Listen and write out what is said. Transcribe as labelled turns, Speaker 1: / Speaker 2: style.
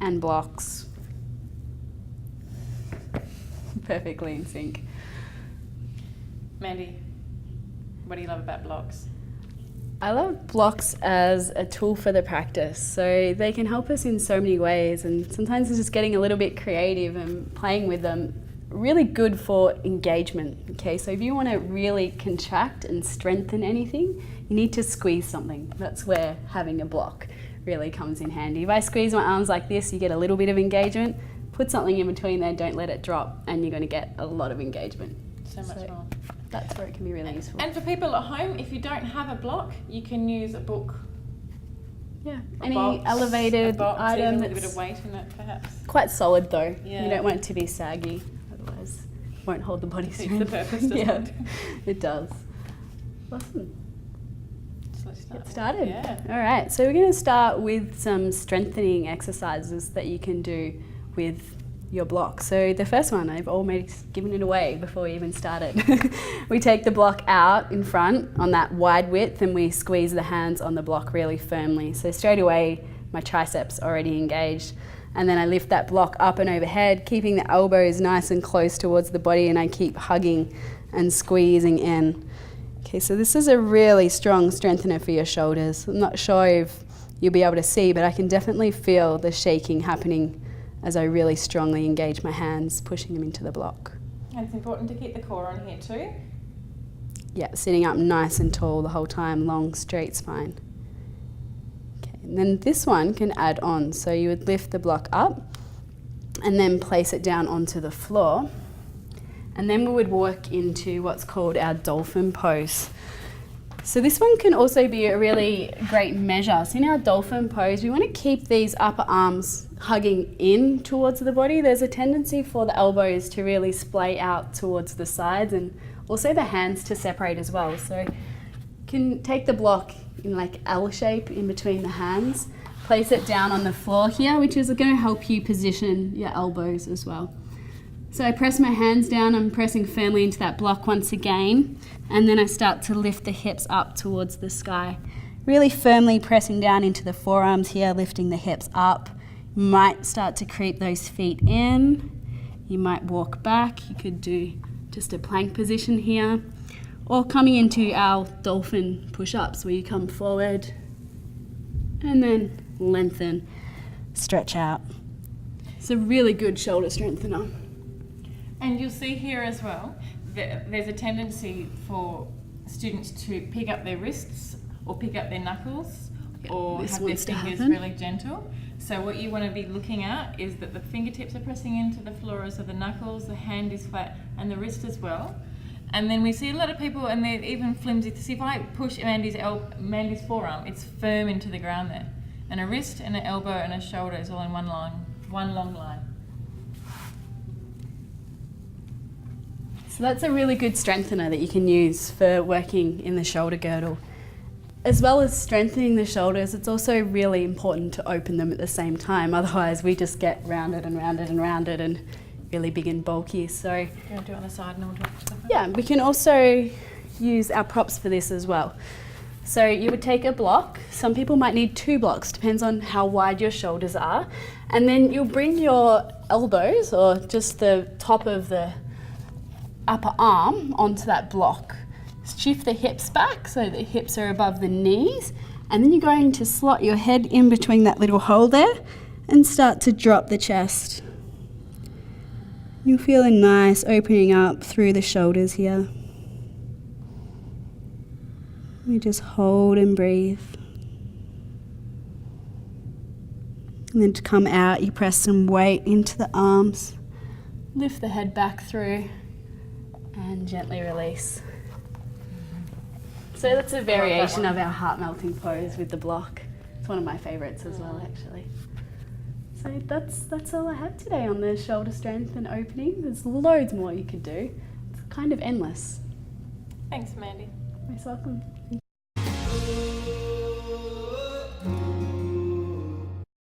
Speaker 1: and blocks. Perfectly in sync.
Speaker 2: Mandy, what do you love about blocks?
Speaker 1: I love blocks as a tool for the practice. So they can help us in so many ways, and sometimes it's just getting a little bit creative and playing with them. Really good for engagement. Okay, so if you want to really contract and strengthen anything, you need to squeeze something. That's where having a block really comes in handy. If I squeeze my arms like this, you get a little bit of engagement. Put something in between there, don't let it drop, and you're going to get a lot of engagement.
Speaker 2: So much more.
Speaker 1: That's where it can be really useful.
Speaker 2: And for people at home, if you don't have a block, you can use a book.
Speaker 1: Yeah,
Speaker 2: A
Speaker 1: any
Speaker 2: box,
Speaker 1: elevated
Speaker 2: a box,
Speaker 1: item
Speaker 2: even with a bit
Speaker 1: that's
Speaker 2: of weight in it, perhaps.
Speaker 1: quite solid though.
Speaker 2: Yeah.
Speaker 1: You don't want it to be saggy, otherwise it won't hold the body
Speaker 2: Defeats
Speaker 1: strength.
Speaker 2: the purpose, doesn't
Speaker 1: Yeah,
Speaker 2: it?
Speaker 1: it does. Awesome.
Speaker 2: So let's start.
Speaker 1: Get started.
Speaker 2: Yeah.
Speaker 1: All right, so we're going to start with some strengthening exercises that you can do with your block. So the first one, I've almost given it away before we even started. We take the block out in front on that wide width and we squeeze the hands on the block really firmly. So straight away, my triceps already engaged. And then I lift that block up and overhead, keeping the elbows nice and close towards the body, and I keep hugging and squeezing in. Okay, so this is a really strong strengthener for your shoulders. I'm not sure if you'll be able to see, but I can definitely feel the shaking happening as I really strongly engage my hands, pushing them into the block.
Speaker 2: And it's important to keep the core on here too.
Speaker 1: Yeah, sitting up nice and tall the whole time, long, straight spine. Okay, and then this one can add on. So you would lift the block up and then place it down onto the floor. And then we would walk into what's called our dolphin pose. So this one can also be a really great measure. So in our dolphin pose, we want to keep these upper arms hugging in towards the body. There's a tendency for the elbows to really splay out towards the sides, and also the hands to separate as well. So you can take the block in like L shape in between the hands, place it down on the floor here, which is going to help you position your elbows as well. So I press my hands down, I'm pressing firmly into that block once again, and then I start to lift the hips up towards the sky. Really firmly pressing down into the forearms here, lifting the hips up. You might start to creep those feet in. You might walk back. You could do just a plank position here, or coming into our dolphin push-ups where you come forward and then lengthen, stretch out. It's a really good shoulder strengthener.
Speaker 2: And you'll see here as well that there's a tendency for students to pick up their wrists or pick up their knuckles or
Speaker 1: This
Speaker 2: have their
Speaker 1: wants to
Speaker 2: fingers
Speaker 1: happen.
Speaker 2: really gentle. So what you want to be looking at is that the fingertips are pressing into the floor, so the knuckles, the hand is flat, and the wrist as well. And then we see a lot of people, and they're even flimsy. See, if I push Mandy's forearm, it's firm into the ground there. And a wrist and an elbow and a shoulder is all in one long line.
Speaker 1: So that's a really good strengthener that you can use for working in the shoulder girdle. As well as strengthening the shoulders, it's also really important to open them at the same time. Otherwise, we just get rounded and rounded and rounded and really big and bulky. So
Speaker 2: Do you want to do it on the side and then we'll talk stuff?
Speaker 1: yeah, we can also use our props for this as well. So you would take a block. Some people might need 2 blocks, depends on how wide your shoulders are. And then you'll bring your elbows or just the top of the upper arm onto that block. Shift the hips back so the hips are above the knees, and then you're going to slot your head in between that little hole there and start to drop the chest. You'll feel a nice opening up through the shoulders here. You just hold and breathe. And then to come out, you press some weight into the arms. Lift the head back through and gently release. So that's a variation of our heart-melting pose with the block. It's one of my favourites as well, actually. So that's all I have today on the shoulder strength and opening. There's loads more you could do. It's kind of endless.
Speaker 2: Thanks, Mandy.
Speaker 1: Most welcome.